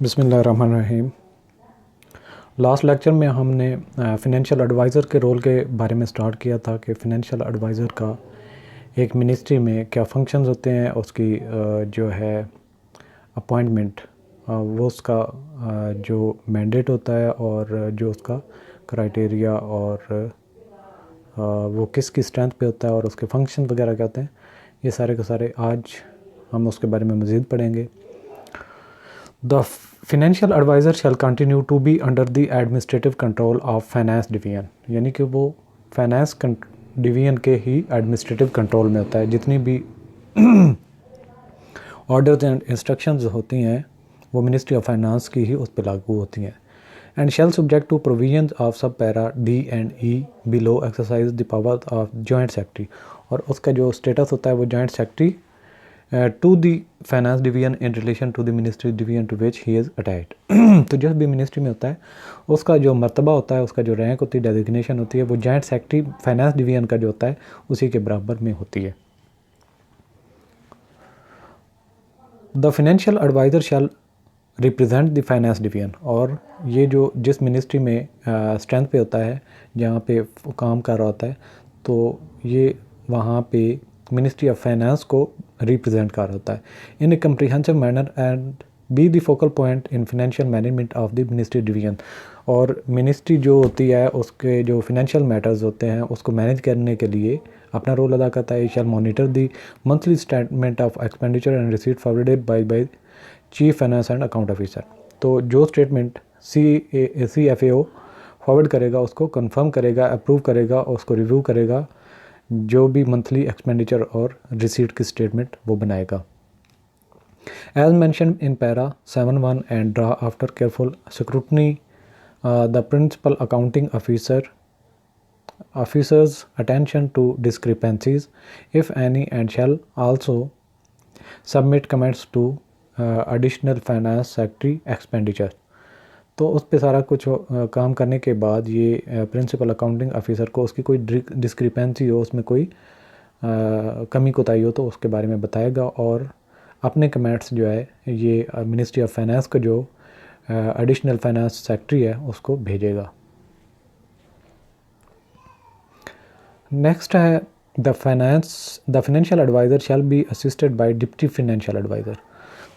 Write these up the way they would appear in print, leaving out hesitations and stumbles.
बिस्मिल्लाहिर्रहमानिर्रहीम। Last lecture में हमने फ़िनेंशियल एडवाइज़र के रोल के बारे में स्टार्ट किया था कि फ़िनेंशियल एडवाइज़र का एक मिनिस्ट्री में क्या फंक्शंस होते हैं, उसकी जो है अपॉइंटमेंट, वो उसका जो मैंडेट होता है और जो उसका क्राइटेरिया और वो किसकी स्ट्रेंथ पे होता है और उसके फंक्शन वगैरह क्या होते हैं, ये सारे के सारे आज हम उसके बारे में मज़ीद पढ़ेंगे। The financial advisor shall continue to be under the administrative control of finance division, यानी कि वो फाइनेंस डिवीजन के ही एडमिनिस्ट्रेटिव कंट्रोल में होता है। जितनी भी ऑर्डर्स एंड इंस्ट्रक्शंस होती हैं वो मिनिस्ट्री ऑफ फाइनेंस की ही उस पर लागू होती हैं। And shall subject to provisions of sub para D and E below exercise the power of joint secretary, और उसका जो स्टेटस होता है वो joint secretary to the finance division in relation to the ministry division to which he is attached। तो जिस भी ministry में होता है उसका जो मर्तबा होता है, उसका जो रैंक होती है, डेजिग्नेशन होती है, वो जॉइंट सेक्रेटरी फाइनेंस डिवीजन का जो होता है उसी के बराबर में होती है। The financial adviser shall represent the finance division, और ये जो जिस मिनिस्ट्री में स्ट्रेंथ पे होता है, जहाँ पे काम कर रहा होता है, तो ये वहाँ पे मिनिस्ट्री ऑफ फाइनेंस को रिप्रेजेंट कर रहा होता है in a comprehensive manner and be the focal point in financial management of the ministry division. और मिनिस्ट्री जो होती है उसके जो फाइनेंशियल मैटर्स होते हैं उसको मैनेज करने के लिए अपना रोल अदा करता है। Shall monitor the monthly statement of expenditure and receipt forwarded by chief finance and account officer. तो जो स्टेटमेंट CFAO फॉरवर्ड करेगा उसको कंफर्म करेगा, अप्रूव करेगा और उसको रिव्यू करेगा, जो भी मंथली एक्सपेंडिचर और रिसीट की स्टेटमेंट वो बनाएगा। As mentioned in para 7.1 and draw after careful scrutiny the principal accounting officer's attention to discrepancies if any and shall also submit comments to additional finance secretary expenditure. तो उस पे सारा कुछ काम करने के बाद ये प्रिंसिपल अकाउंटिंग ऑफिसर को उसकी कोई डिस्क्रिपेंसी हो, उसमें कोई कमी कोताही हो तो उसके बारे में बताएगा और अपने कमेंट्स जो है ये मिनिस्ट्री ऑफ फाइनेंस का जो एडिशनल फाइनेंस सेक्रेटरी है उसको भेजेगा। नेक्स्ट है the financial adviser shall be assisted by deputy financial adviser.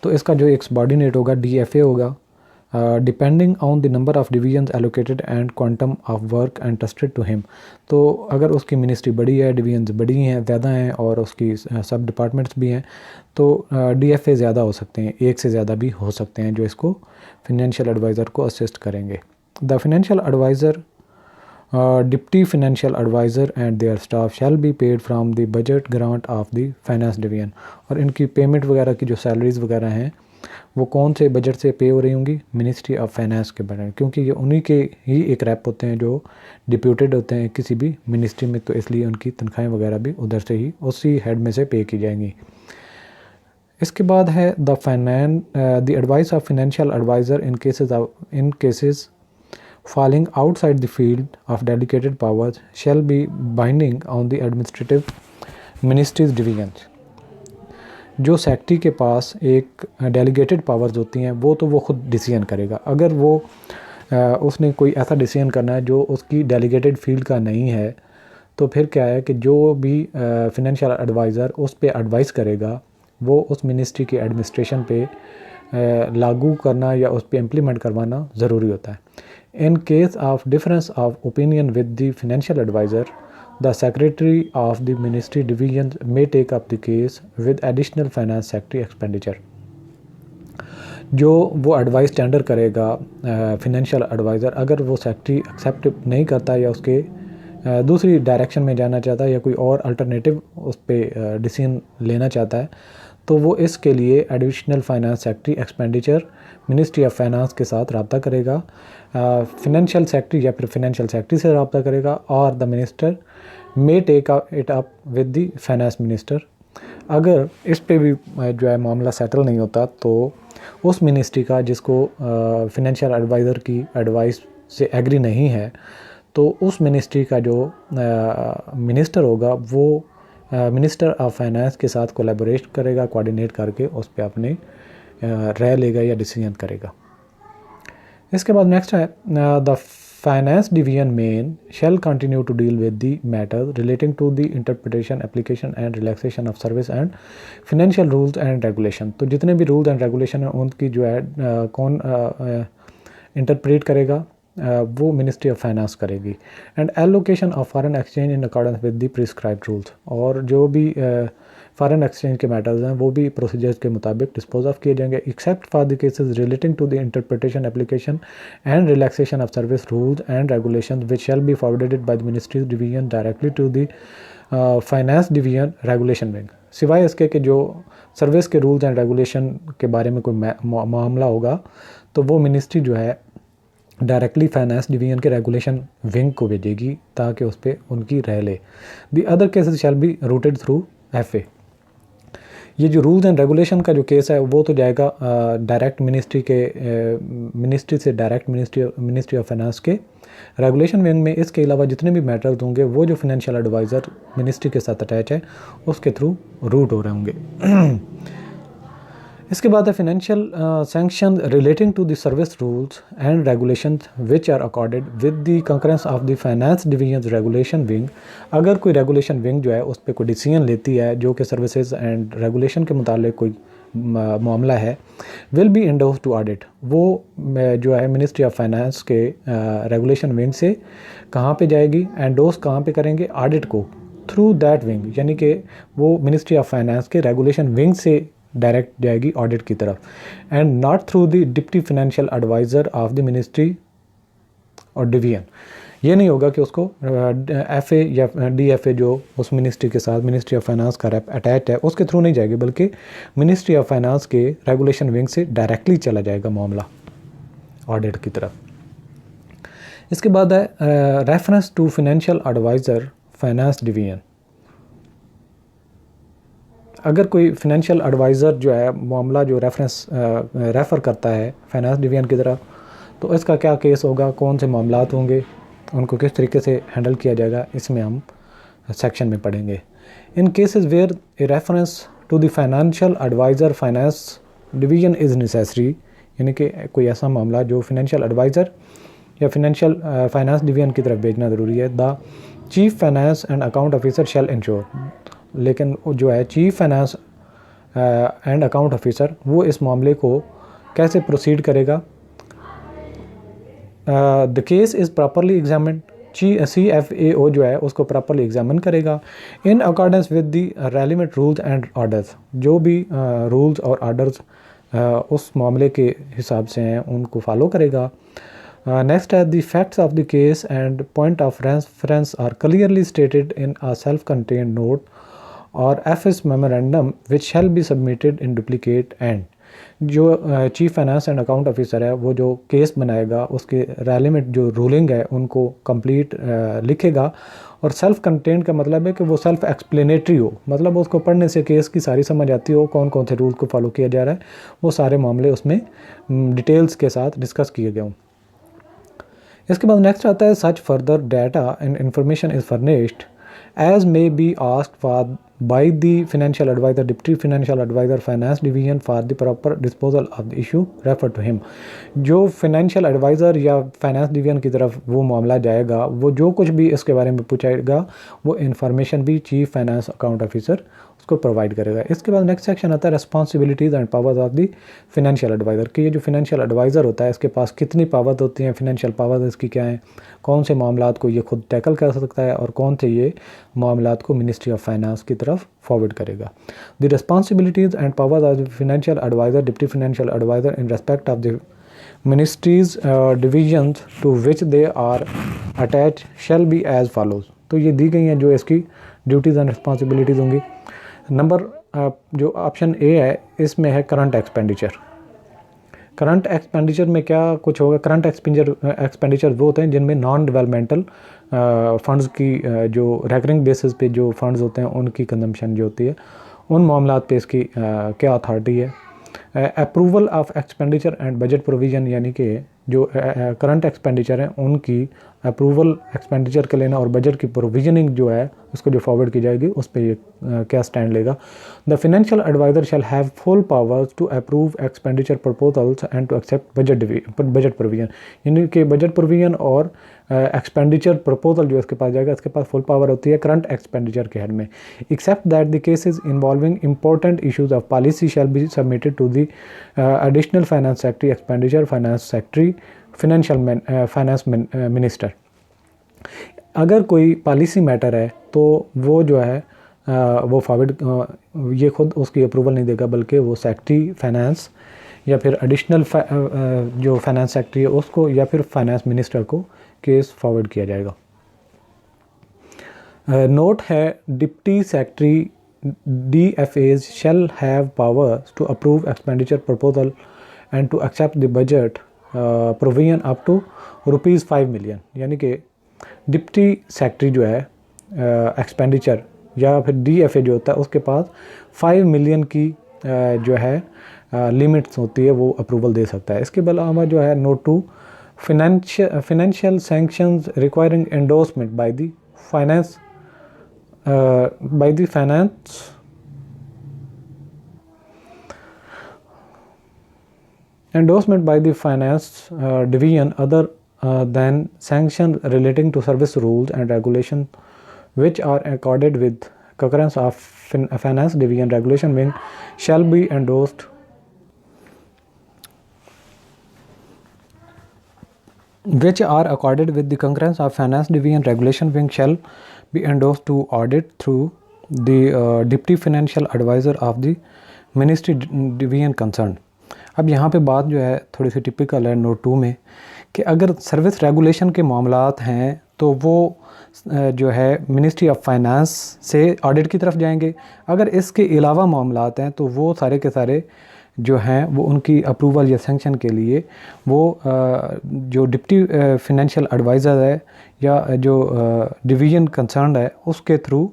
तो इसका जो एक सबऑर्डिनेट होगा DFA होगा, depending on the number of divisions allocated and quantum of work entrusted to him. तो अगर उसकी मिनिस्ट्री बड़ी है, डिवीजन्स बड़ी हैं, ज़्यादा हैं और उसकी सब डिपार्टमेंट्स भी हैं, तो DFA ज़्यादा हो सकते हैं, एक से ज़्यादा भी हो सकते हैं जो इसको फाइनेंशियल एडवाइज़र को असिस्ट करेंगे। The financial adviser deputy financial adviser and their staff shall be paid from the budget grant of the finance division. और इनकी पेमेंट वगैरह की जो सैलरीज़ वगैरह हैं वो कौन से बजट से पे हो रही होंगी? मिनिस्ट्री ऑफ फाइनेंस के बजट, क्योंकि ये उन्हीं के ही एक रैप होते हैं जो डिप्यूटेड होते हैं किसी भी मिनिस्ट्री में, तो इसलिए उनकी तनख्वाहें वगैरह भी उधर से ही उसी हेड में से पे की जाएंगी। इसके बाद है the advice of financial adviser in cases falling outside the field of delegated powers shall be binding on the administrative ministries divisions। जो सेक्रेटरी के पास एक डेलीगेटेड पावर्स होती हैं वो तो वो खुद डिसीजन करेगा। अगर वो उसने कोई ऐसा डिसीजन करना है जो उसकी डेलीगेटेड फील्ड का नहीं है, तो फिर क्या है कि जो भी फाइनेंशियल एडवाइज़र उस पे एडवाइस करेगा वो उस मिनिस्ट्री की एडमिनिस्ट्रेशन पे लागू करना या उस पे इम्प्लीमेंट करवाना ज़रूरी होता है। In case of difference of opinion with the financial advisor, the secretary of the ministry division may take up the case with additional finance secretary expenditure। जो वो एडवाइस टेंडर करेगा फाइनेंशियल एडवाइज़र, अगर वो secretary accept नहीं करता या उसके दूसरी डायरेक्शन में जाना चाहता है या कोई और अल्टरनेटिव उस पर डिसीजन लेना चाहता है, तो वो इसके लिए additional finance secretary expenditure ministry of finance के साथ रब्ता करेगा, फाइनेंशियल सेक्रेटरी या फिर फाइनेंशियल सेक्रेटरी से रब्ता करेगा, और the minister may take it up with the finance minister. अगर इस पे भी जो है मामला सेटल नहीं होता तो उस मिनिस्ट्री का जिसको फाइनेंशियल एडवाइज़र की एडवाइस से एग्री नहीं है, तो उस मिनिस्ट्री का जो मिनिस्टर होगा वो मिनिस्टर ऑफ फाइनेंस के साथ कोलैबोरेट करेगा, कोऑर्डिनेट करके उस पर अपने राय लेगा या डिसीजन करेगा। इसके बाद नेक्स्ट है the finance division main shall continue to deal with the matter relating to the interpretation application and relaxation of service and financial rules and regulation. तो जितने भी रूल्स एंड रेगुलेशन हैं उनकी जो है कौन इंटरप्रेट करेगा, वो मिनिस्ट्री ऑफ फाइनेंस करेगी। And allocation of foreign exchange in accordance with the prescribed rules, और जो भी फॉरेन एक्सचेंज के मैटर्स हैं वो भी प्रोसीजर्स के मुताबिक डिस्पोज ऑफ किए जाएंगे, except for the cases relating to the interpretation application and relaxation of service rules and regulation which shall be forwarded by the ministries division directly to the finance division regulation wing. सिवाय इसके कि जो service के rules and regulation के बारे में कोई मामला होगा तो वो मिनिस्ट्री जो है डायरेक्टली फाइनेंस डिवीजन के रेगुलेशन विंग को भेजेगी ताकि उस पर उनकी राय ले। The other cases shall be rooted through FA। ये जो रूल्स एंड रेगुलेशन का जो केस है वो तो जाएगा डायरेक्ट मिनिस्ट्री से डायरेक्ट मिनिस्ट्री ऑफ फाइनेंस के रेगुलेशन विंग में। इसके अलावा जितने भी मैटर्स होंगे वो जो फाइनेंशियल एडवाइज़र मिनिस्ट्री के साथ अटैच है उसके थ्रू रूट हो रहे होंगे। इसके बाद है financial sanction relating to the service rules and regulation which are accorded with the concurrence of the finance division regulation wing. अगर कोई रेगुलेशन विंग जो है उस पर कोई डिसीजन लेती है जो कि सर्विसेज एंड रेगुलेशन के मुतालिक कोई मामला है, will be endorse to audit. वो जो है मिनिस्ट्री ऑफ फाइनेंस के रेगुलेशन विंग से कहाँ पे जाएगी, एंडोर्स कहाँ पे करेंगे, ऑडिट को थ्रू दैट विंग, यानी कि वो मिनिस्ट्री ऑफ फाइनेंस के रेगुलेशन विंग से डायरेक्ट जाएगी ऑडिट की तरफ, and not through the deputy financial adviser of the ministry और डिवीजन। ये नहीं होगा कि उसको FA या DFA जो उस मिनिस्ट्री के साथ मिनिस्ट्री ऑफ फाइनेंस का रेप अटैच है उसके थ्रू नहीं जाएगी, बल्कि मिनिस्ट्री ऑफ फाइनेंस के रेगुलेशन विंग से डायरेक्टली चला जाएगा मामला ऑडिट की तरफ। इसके बाद है reference to financial adviser finance division. अगर कोई फाइनेंशियल एडवाइज़र जो है मामला जो रेफ़र करता है फाइनेंस डिवीजन की तरफ, तो इसका क्या केस होगा, कौन से मामलात होंगे, उनको किस तरीके से हैंडल किया जाएगा, इसमें हम सेक्शन में पढ़ेंगे। In cases where a reference to the financial adviser finance division is necessary, यानी कि कोई ऐसा मामला जो फाइनेंशियल एडवाइज़र या फाइनेंस डिवीजन की तरफ भेजना ज़रूरी है, the chief finance and account officer shall ensure. लेकिन जो है chief finance and account officer वो इस मामले को कैसे प्रोसीड करेगा, the case is properly examine, CFAO जो है उसको प्रॉपरली एग्जामिन करेगा in accordance with the relevant rules and orders. जो भी रूल्स और ऑर्डर्स उस मामले के हिसाब से हैं उनको फॉलो करेगा। नेक्स्ट है the facts of the case and point of reference are clearly stated in a self contained note or FS memorandum which shall be submitted in duplicate and. जो chief finance and account officer है वो जो case बनाएगा उसके relevant जो ruling है उनको complete लिखेगा, और सेल्फ कंटेंट का मतलब है कि वो सेल्फ एक्सप्लेनेटरी हो, मतलब उसको पढ़ने से केस की सारी समझ आती हो, कौन कौन से रूल्स को फॉलो किया जा रहा है, वो सारे मामले उसमें डिटेल्स के साथ डिस्कस किए गए हों। इसके बाद नेक्स्ट आता है such further data and information is furnished as may be asked for by the financial advisor, deputy financial advisor, finance division for the proper disposal of the issue referred to him। जो financial advisor या finance division की तरफ वो मामला जाएगा, वो जो कुछ भी इसके बारे में पूछेगा वो information भी chief finance account officer उसको प्रोवाइड करेगा। इसके बाद नेक्स्ट सेक्शन आता है responsibilities and powers of the financial adviser, कि ये जो फाइनेंशियल एडवाइज़र होता है इसके पास कितनी पावर्स होती हैं, फाइनेंशियल पावर्स इसकी क्या हैं, कौन से मामलात को ये खुद टैकल कर सकता है और कौन से ये मामलात को मिनिस्ट्री ऑफ फाइनेंस की तरफ फॉरवर्ड करेगा। The responsibilities and powers of the financial adviser, deputy financial adviser in respect of the ministries divisions to which they are attach shall be as follows. तो ये दी गई हैं जो इसकी ड्यूटीज़ एंड रिस्पॉन्सिबिलिटीज़ होंगी। नंबर जो ऑप्शन ए है इसमें है करंट एक्सपेंडिचर। करंट एक्सपेंडिचर में क्या कुछ होगा, करंट एक्सपेंडिचर वो होते हैं जिनमें नॉन डेवलपमेंटल फंड्स की जो रेकरिंग बेसिस पे जो फंड्स होते हैं उनकी कंजम्पशन जो होती है, उन मामलात पे इसकी क्या अथॉरिटी है। Approval of expenditure and budget provision, यानी कि जो करंट एक्सपेंडिचर हैं उनकी अप्रूवल एक्सपेंडिचर के लेना और बजट की प्रोविजनिंग जो है उसको जो फॉरवर्ड की जाएगी उस पर ये क्या स्टैंड लेगा। The financial adviser shall have full powers to approve expenditure proposals and to accept budget provision, यानी कि बजट प्रोविजन और एक्सपेंडिचर प्रपोजल जो इसके पास जाएगा इसके पास फुल पावर होती है करंट एक्सपेंडिचर के हेड में। Except that the cases involving important issues of policy shall be submitted to the additional finance secretary, expenditure finance secretary, finance minister. अगर कोई पॉलिसी मैटर है तो वो जो है वो फॉरवर्ड ये खुद उसकी अप्रूवल नहीं देगा बल्कि वो सेक्रेटरी फाइनेंस या फिर एडिशनल जो फाइनेंस सेक्रेटरी है उसको या फिर फाइनेंस मिनिस्टर को केस फॉरवर्ड किया जाएगा। नोट है deputy secretary DFAs shall have powers to approve expenditure proposal and to accept the budget provision up to ₹5 million, यानी कि डिप्टी सेक्रेटरी जो है एक्सपेंडिचर या फिर DFA जो होता है उसके पास 5 मिलियन की जो है लिमिट्स होती है वो अप्रूवल दे सकता है। इसके अलावा जो है note 2 financial sanctions requiring endorsement by the finance endorsement by the finance division other than sanctions relating to service rules and regulations which are accorded with concurrence of finance division regulation wing shall be endorsed which are accorded with the concurrence of finance division regulation wing shall be endorsed to audit through the deputy financial advisor of the ministry division concerned। अब यहाँ पे बात जो है थोड़ी सी typical है note 2 में कि अगर सर्विस रेगुलेशन के मामलात हैं तो वो जो है मिनिस्ट्री ऑफ फाइनेंस से ऑडिट की तरफ जाएंगे। अगर इसके अलावा मामलात हैं तो वो सारे के सारे जो हैं वो उनकी अप्रूवल या सैंक्शन के लिए वो जो डिप्टी फाइनेंशियल एडवाइज़र है या जो डिवीज़न कंसर्न है उसके थ्रू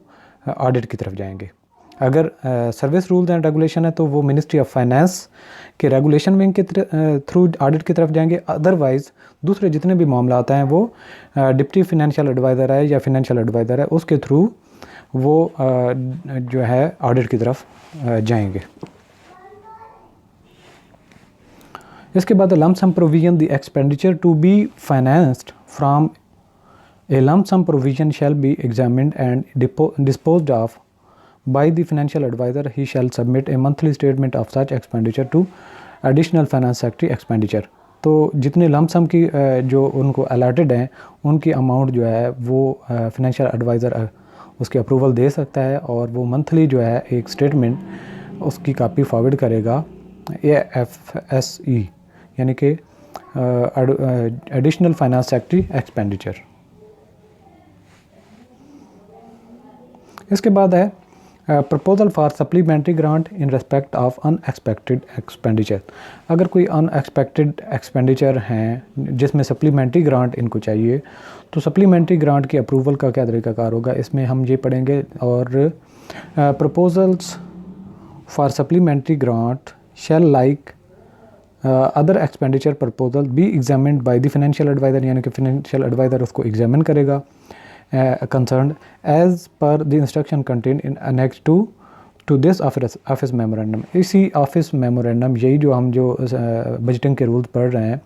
ऑडिट की तरफ जाएंगे। अगर सर्विस रूल्स एंड रेगुलेशन है तो वो मिनिस्ट्री ऑफ फाइनेंस के रेगुलेशन विंग के थ्रू ऑडिट की तरफ जाएंगे। अदरवाइज़ दूसरे जितने भी मामला आते हैं वो डिप्टी फाइनेंशियल एडवाइज़र है या फाइनेंशियल एडवाइज़र है उसके थ्रू वो जो है ऑडिट की तरफ जाएंगे। इसके बाद lump sum provision the expenditure to be financed from a lump sum provision shall be examined and disposed of by the financial advisor. He shall submit a monthly statement of such expenditure to additional finance secretary expenditure। तो जितने lump sum की जो उनको allotted हैं उनकी amount जो है वो फाइनेंशियल एडवाइज़र उसकी अप्रूवल दे सकता है और वो मंथली जो है एक स्टेटमेंट उसकी कापी फॉरवर्ड करेगा AFSE यानी कि एडिशनल फाइनेंस सेक्रेटरी एक्सपेंडिचर। इसके बाद है proposal for supplementary grant in respect of unexpected expenditure. अगर कोई अनएक्सपेक्टेड एक्सपेंडिचर हैं जिसमें सप्लीमेंट्री ग्रांट इनको चाहिए तो सप्लीमेंट्री ग्रांट की अप्रूवल का क्या तरीकाकार होगा इसमें हम ये पढ़ेंगे। और proposals for supplementary grant shall like other expenditure proposal be examined by the financial adviser, यानी कि फाइनेंशियल एडवाइज़र उसको एग्जामिन करेगा concerned as per the instruction contained in annex 2 to this office memorandum। इसी ऑफिस मेमोरेंडम यही जो हम जो budgeting के रूल्स पढ़ रहे हैं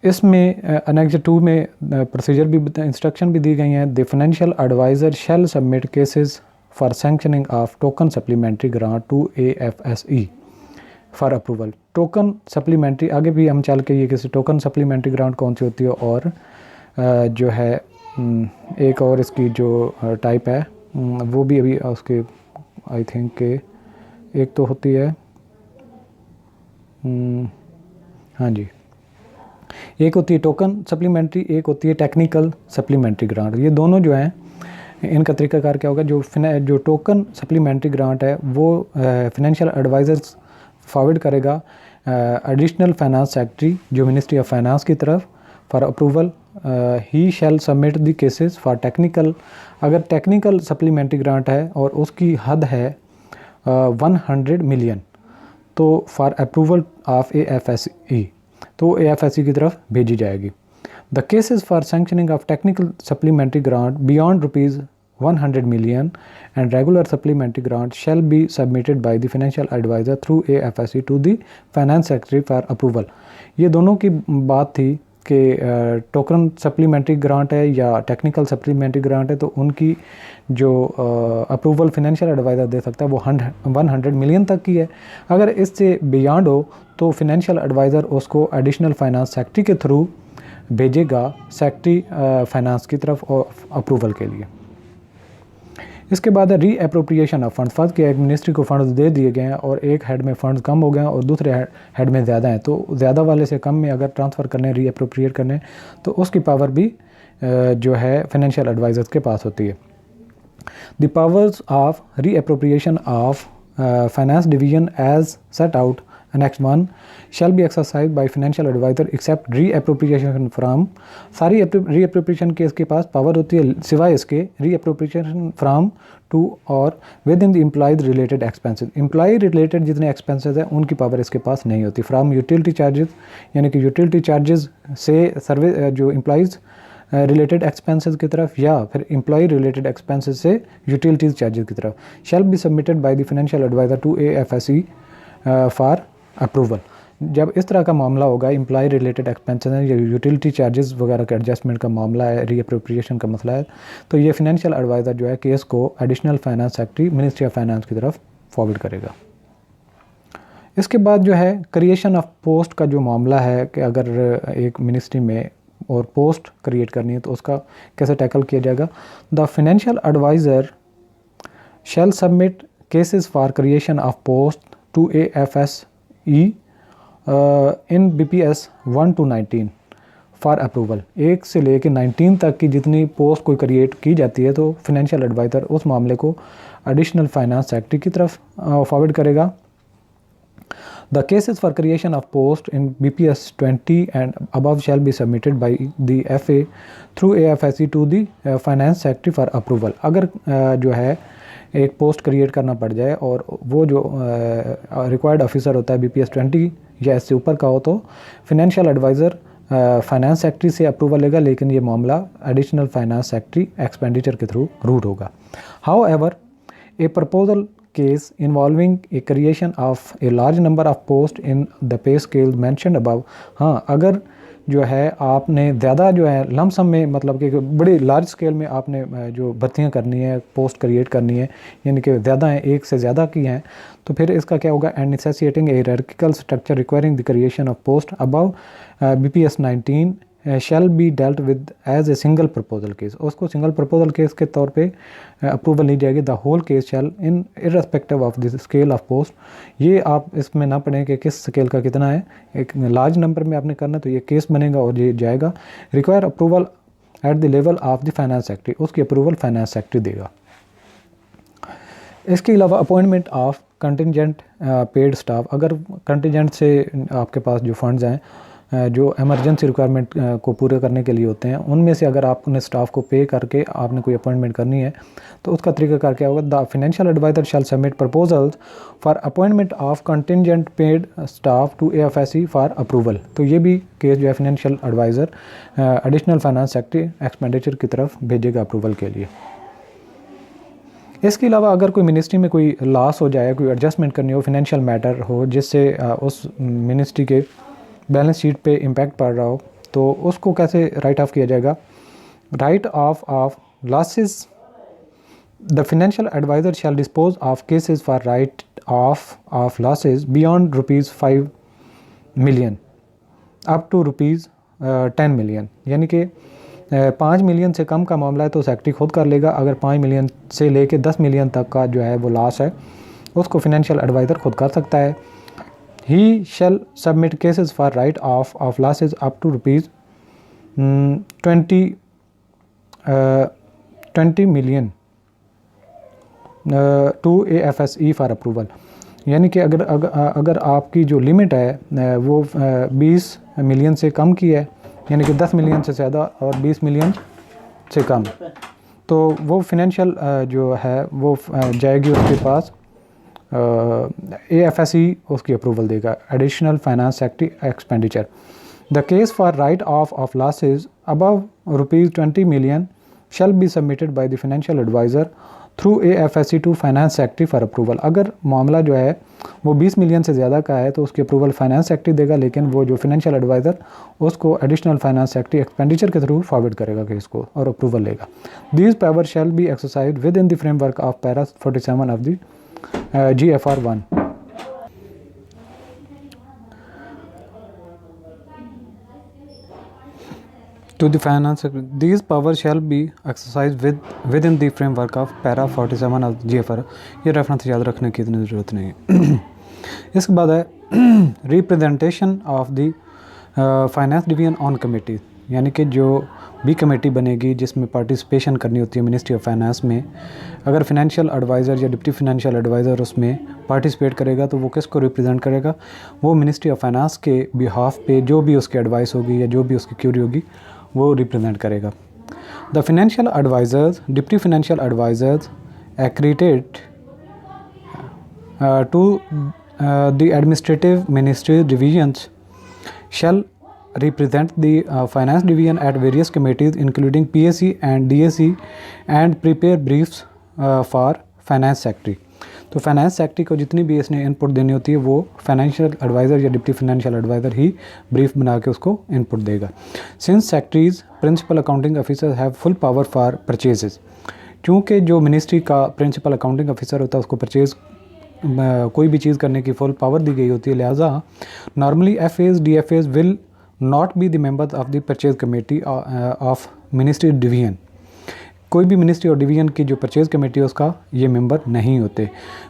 इसमें अनेक्स 2 में प्रोसीजर भी इंस्ट्रक्शन भी दी गई हैं। The financial adviser shall submit cases for sanctioning of token supplementary grant to AFSE for approval. Token supplementary आगे भी हम चल के ये किसी टोकन सप्लीमेंट्री ग्रांट कौन सी होती है और जो है एक और इसकी जो टाइप है वो भी अभी उसके आई थिंक के एक तो होती है हाँ जी एक होती है टोकन सप्लीमेंट्री, एक होती है टेक्निकल सप्लीमेंट्री ग्रांट। ये दोनों जो हैं इनका तरीकाकार क्या होगा। जो टोकन सप्लीमेंट्री ग्रांट है वो फाइनेंशियल एडवाइज़र्स फॉरवर्ड करेगा एडिशनल फाइनेंस सेक्रेटरी जो मिनिस्ट्री ऑफ फाइनेंस की तरफ for approval. He shall submit the cases for technical. अगर टेक्निकल सप्लीमेंट्री ग्रांट है और उसकी हद है 100 मिलियन तो फॉर अप्रूवल ऑफ AFSE, तो AFSE की तरफ भेजी जाएगी। The cases for sanctioning of technical supplementary grant beyond ₹100 million and regular supplementary grant shall be submitted by the financial advisor through AFSE to the finance secretary for approval। ये दोनों की बात थी कि टोकन सप्लीमेंट्री ग्रांट है या technical supplementary grant है, तो उनकी जो अप्रूवल फाइनेंशियल एडवाइज़र दे सकता है वो 100 मिलियन तक की है। अगर इससे बियॉन्ड हो तो फाइनेंशियल एडवाइज़र उसको एडिशनल फाइनेंस सेक्रेटरी के थ्रू भेजेगा सेक्रेटरी फाइनेंस की तरफ अप्रूवल के लिए। इसके बाद है री अप्रोप्रिएशन ऑफ फंड्स। फर्स्ट एक मिनिस्ट्री को फंड्स दे दिए गए हैं और एक हेड में फंड्स कम हो गए हैं और दूसरे हेड में ज़्यादा हैं, तो ज़्यादा वाले से कम में अगर ट्रांसफ़र करने री अप्रोप्रिएट करने तो उसकी पावर भी जो है फाइनेंशियल एडवाइजर्स के पास होती है। The powers of reappropriation of finance division as set out next 1 shall be exercised by financial advisor except reappropriation from। सारी reappropriation के इसके पास पावर होती है सिवाय इसके reappropriation from to और within the employee related expenses। employee related जितने expenses हैं उनकी पावर इसके पास नहीं होती। from utility charges यानी कि utility charges से सर्विस जो employees रिलेटेड एक्सपेंसेस की तरफ या फिर एम्प्लॉय रिलेटेड एक्सपेंसेस से यूटिलिटीज़ चार्जेस की तरफ shall be submitted by the financial adviser to AFSE for approval. जब इस तरह का मामला होगा, एम्प्लॉय रिलेटेड एक्सपेंसेस या यूटिलिटी चार्जेस वगैरह के एडजस्टमेंट का मामला है, रीअप्रोप्रिएशन का मसला है, तो ये फाइनेंशियल एडवाइज़र जो है केस को additional finance secretary ministry of finance की तरफ फॉरवर्ड करेगा। इसके बाद जो है क्रिएशन ऑफ पोस्ट का जो मामला है कि अगर एक मिनिस्ट्री में और पोस्ट क्रिएट करनी है तो उसका कैसे टैकल किया जाएगा। The financial adviser shall submit cases for creation of post to AFSE in BPS 1 to 19 for approval. 1 से लेकर 19 तक की जितनी पोस्ट कोई क्रिएट की जाती है तो फाइनेंशियल एडवाइज़र उस मामले को एडिशनल फाइनेंस सेक्रेटरी की तरफ फॉरवर्ड करेगा। The cases for creation of post in BPS 20 and above shall be submitted by the FA through AFSE to the finance secretary for approval। अगर जो है एक पोस्ट क्रिएट करना पड़ जाए और वो जो रिक्वायर्ड ऑफिसर होता है BPS 20 या इससे ऊपर का हो तो फाइनेंशियल एडवाइज़र फाइनेंस सेक्रेटरी से अप्रूवल लेगा, लेकिन ये मामला एडिशनल फाइनेंस सेक्रेटरी एक्सपेंडिचर के थ्रू रूट होगा। However A proposal case involving a creation of a large number of posts in the pay scale mentioned above। हाँ, अगर जो है आपने ज़्यादा जो है लमसम में मतलब कि बड़ी लार्ज स्केल में आपने जो भर्तियाँ करनी है, पोस्ट क्रिएट करनी है, यानी कि ज़्यादा हैं, एक से ज़्यादा की हैं, तो फिर इसका क्या होगा, and necessitating a hierarchical structure requiring the creation of post above BPS 19 shall be dealt with as a single proposal case. उसको सिंगल प्रपोजल केस के तौर पे अप्रूवल ली जाएगी। The whole case shall in irrespective of the scale of post. ये आप इसमें ना पढ़ें कि किस स्केल का कितना है, एक लार्ज नंबर में आपने करना तो ये केस बनेगा और ये जाएगा। Require approval at the level of the finance secretary, उसकी अप्रूवल फाइनेंस सेक्रेटरी देगा। इसके अलावा appointment of contingent paid staff. अगर कंटिजेंट से आपके पास जो फंड्स हैं जो इमरजेंसी रिक्वायरमेंट को पूरे करने के लिए होते हैं, उनमें से अगर आपने स्टाफ को पे करके आपने कोई अपॉइंटमेंट करनी है तो उसका तरीकाकार क्या होगा। The financial adviser shall submit proposals for appointment of contingent paid staff to AFSE for approval. तो ये भी केस जो है financial adviser additional finance secretary expenditure की तरफ भेजेगा अप्रूवल के लिए। इसके अलावा अगर कोई मिनिस्ट्री में कोई लॉस हो जाए, कोई एडजस्टमेंट करनी हो, फाइनेंशियल मैटर हो जिससे उस मिनिस्ट्री के बैलेंस शीट पे इम्पैक्ट पड़ रहा हो, तो उसको कैसे राइट ऑफ किया जाएगा। Write off losses. The financial adviser shall dispose of cases for write off losses beyond ₹5 million up to ₹10 million. यानी कि 5 मिलियन से कम का मामला है तो सेक्रेटरी खुद कर लेगा। अगर 5 मिलियन से लेके 10 मिलियन तक का जो है वो लॉस है उसको फाइनेंशियल एडवाइज़र खुद कर सकता है। He shall submit cases for write-off of losses up to ₹20 million to AFSE for approval। यानी कि अगर आपकी जो लिमिट है वो 20 मिलियन से कम की है, यानी कि 10 मिलियन से ज़्यादा और 20 मिलियन से कम, तो वो फाइनेंशियल जो है वो जाएगी उसके पास AFSE उसकी अप्रूवल देगा, additional finance expenditure. The case for write off losses above ₹20 million shall be submitted by the financial adviser through AFSE to finance secretary for approval. अगर मामला जो है वो 20 मिलियन से ज़्यादा का है तो उसकी अप्रूवल फाइनेंस सेक्रेटरी देगा, लेकिन वो जो फाइनेंशियल एडवाइज़र उसको एडिशनल फाइनेंस सेक्रेटरी एक्सपेंडिचर के थ्रू फॉरवर्ड करेगा केस को और अप्रूवल लेगा। These power shall be exercise with in the framework of para 47 of the GFR 1। To the finance, these powers shall be exercised within the framework of para 47 of GFR। ये reference याद रखने की इतनी ज़रूरत नहीं है। इसके बाद है representation of the finance division on committee, यानी कि जो भी कमेटी बनेगी जिसमें पार्टिसिपेशन करनी होती है मिनिस्ट्री ऑफ फाइनेंस में, अगर फाइनेंशियल एडवाइज़र या डिप्टी फाइनेंशियल एडवाइज़र उसमें पार्टिसिपेट करेगा तो वो किसको रिप्रेजेंट करेगा, वो मिनिस्ट्री ऑफ फाइनेंस के बिहाफ पे जो भी उसकी एडवाइस होगी या जो भी उसकी क्यूरी होगी वो रिप्रेजेंट करेगा। The financial advisers, deputy financial advisers accredited to the administrative ministry divisions shall represent the finance division at various committees including PSC and DSC and prepare briefs for finance secretary। तो finance secretary को जितनी भी इसने input देनी होती है वो financial adviser या डिप्टी फाइनेंशियल एडवाइज़र ही ब्रीफ बना के उसको इनपुट देगा। Since secretaries principal accounting officer have full power for purchases, क्योंकि जो मिनिस्ट्री का प्रिंसिपल अकाउंटिंग ऑफिसर होता है उसको परचेज़ कोई भी चीज़ करने की फुल पावर दी गई होती है, लिहाजा normally FAs DFAs will not be the members of the purchase committee of ministry division. कोई भी मिनिस्ट्री और डिवीजन की जो परचेज कमेटी है उसका ये मेंबर नहीं होते।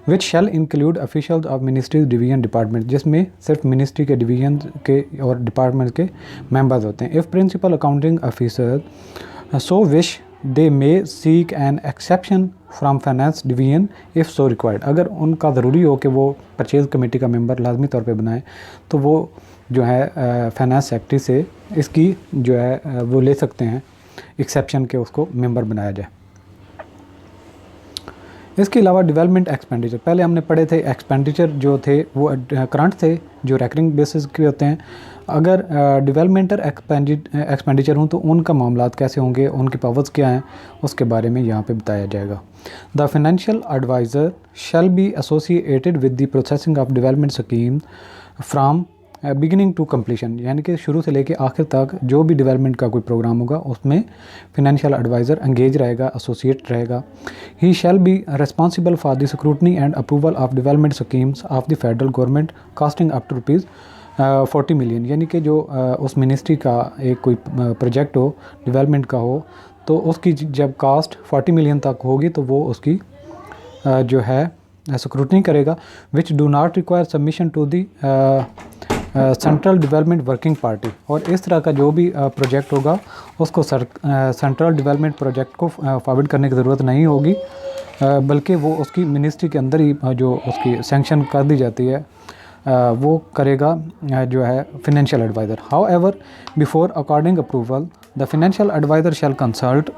Which shall include officials of ministry division department, जिसमें सिर्फ मिनिस्ट्री के डिवीजन के और डिपार्टमेंट के मेंबर्स होते हैं। If principal accounting officer so wish they may seek an exception from finance division if so required. अगर उनका ज़रूरी हो कि वो परचेज कमेटी का मेंबर लाजमी तौर पे बनाए तो वो जो है फाइनेंस सेक्रेटरी से इसकी जो है वो ले सकते हैं एक्सेप्शन के, उसको मेंबर बनाया जाए। इसके अलावा डेवलपमेंट एक्सपेंडिचर, पहले हमने पढ़े थे एक्सपेंडिचर जो थे वो करंट थे जो रेकरिंग बेसिस के होते हैं। अगर डेवलपमेंटल एक्सपेंडिचर हों तो उनका मामलात कैसे होंगे, उनकी पावर्स क्या हैं, उसके बारे में यहाँ पे बताया जाएगा। The financial adviser shall be associated with the processing of development scheme from beginning to completion, यानी कि शुरू से लेके आखिर तक जो भी डेवलपमेंट का कोई प्रोग्राम होगा उसमें फाइनेंशियल एडवाइज़र एंगेज रहेगा, एसोसिएट रहेगा। He shall be responsible for the scrutiny and approval of development schemes of the federal government costing up to ₹40 million, यानी कि जो उस मिनिस्ट्री का एक कोई प्रोजेक्ट हो डेवलपमेंट का हो तो उसकी जब कास्ट 40 मिलियन तक होगी तो वो उसकी जो है स्क्रूटनी करेगा। Which do not require submission to the central development working party, और इस तरह का जो भी प्रोजेक्ट होगा उसको सेंट्रल डेवलपमेंट प्रोजेक्ट को फॉरवर्ड करने की ज़रूरत नहीं होगी, बल्कि वो उसकी मिनिस्ट्री के अंदर ही जो उसकी सैंक्शन कर दी जाती है वो करेगा जो है financial adviser. However before according approval the financial adviser shall consult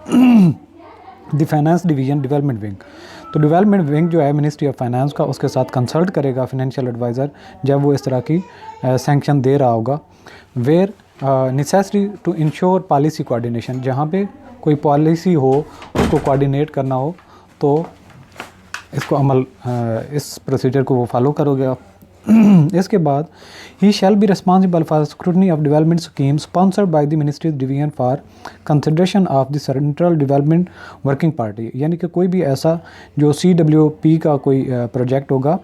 the finance division development wing. तो डेवलपमेंट विंग जो है मिनिस्ट्री ऑफ फाइनेंस का उसके साथ कंसल्ट करेगा फाइनेंशियल एडवाइज़र जब वो इस तरह की सैंक्शन दे रहा होगा। Where necessary to ensure policy coordination, जहाँ पे कोई पॉलिसी हो उसको कोऑर्डिनेट करना हो तो इसको अमल इस प्रोसीजर को वो फॉलो करोगे आप। इसके बाद he shall be responsible for scrutiny of development scheme sponsored by the ministry division for consideration of the central development working party, यानी कि कोई भी ऐसा जो CWP का कोई प्रोजेक्ट होगा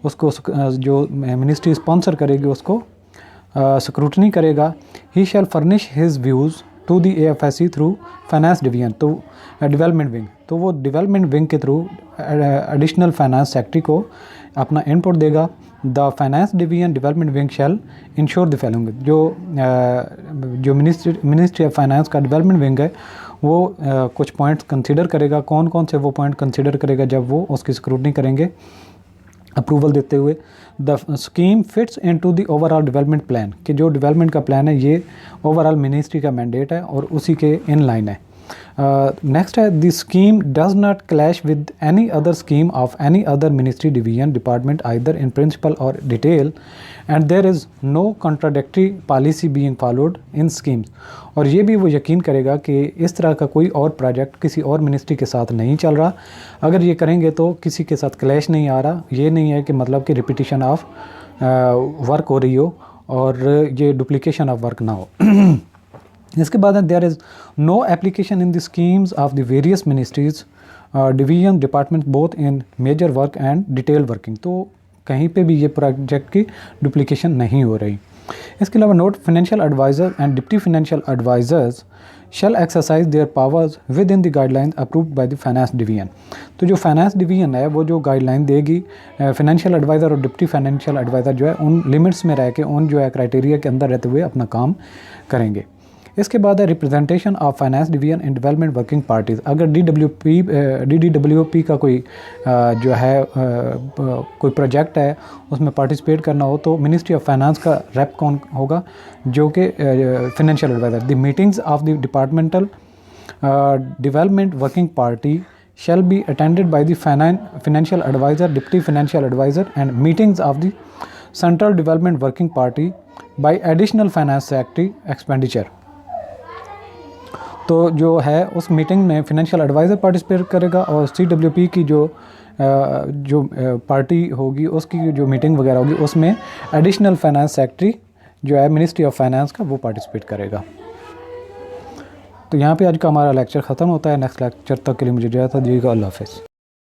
उसको जो मिनिस्ट्री स्पॉन्सर करेगी उसको स्क्रूटनी करेगा। He shall furnish his views to the AFSE through finance division, तो डेवलपमेंट विंग, तो वो डेवलपमेंट विंग के थ्रू एडिशनल फाइनेंस सेक्रेटरी को अपना इनपुट देगा। The finance division development wing shall ensure the following, जो मिनिस्ट्री ऑफ फाइनेंस का development wing है वो कुछ पॉइंट्स कंसीडर करेगा। कौन कौन से वो पॉइंट कंसीडर करेगा जब वो उसकी स्क्रूटनी करेंगे अप्रूवल देते हुए। The scheme fits into the overall development plan, कि जो डेवलपमेंट का प्लान है ये ओवरऑल मिनिस्ट्री का मैंडेट है और उसी के इन लाइन है। नेक्स्ट है the scheme does not clash with any other scheme of any other ministry division department either in principle or detail and there is no contradictory policy being followed in schemes. और ये भी वो यकीन करेगा कि इस तरह का कोई और प्रोजेक्ट किसी और मिनिस्ट्री के साथ नहीं चल रहा। अगर ये करेंगे तो किसी के साथ क्लैश नहीं आ रहा। ये नहीं है कि मतलब कि रिपीटिशन ऑफ वर्क हो रही हो और ये डुप्लीकेशन ऑफ वर्क ना हो। इसके बाद there is no application in the schemes of the various ministries division department both in major work and detail working. तो कहीं पे भी ये प्रोजेक्ट की डुप्लीकेशन नहीं हो रही। इसके अलावा note financial adviser and deputy financial advisers shall exercise their powers within the guideline approved by the finance division. तो जो फाइनेंस डिवीजन है वो जो गाइडलाइन देगी फाइनेंशियल एडवाइज़र और डिप्टी फाइनेंशियल एडवाइज़र जो है उन लिमिट्स में रह के उन जो है क्राइटेरिया के अंदर रहते हुए अपना काम करेंगे। इसके बाद है representation of finance division in development working parties. अगर DDWP का कोई जो है कोई प्रोजेक्ट है उसमें पार्टिसिपेट करना हो तो मिनिस्ट्री ऑफ फाइनेंस का रेप कौन होगा, जो कि financial adviser. The meetings of the departmental development working party shall be attended by the financial advisor, deputy financial advisor and meetings of the central development working party by additional finance secretary expenditure। तो जो है उस meeting में financial adviser participate करेगा और CWP की जो party होगी उसकी जो मीटिंग वगैरह होगी उसमें एडिशनल फाइनेंस सेक्रेटरी जो है मिनिस्ट्री ऑफ फाइनेंस का वो पार्टिसिपेट करेगा। तो यहाँ पे आज का हमारा लेक्चर ख़त्म होता है। नेक्स्ट लेक्चर तक के लिए मुझे इजाज़त दीजिएगा। अल्लाह हाफ़िज़।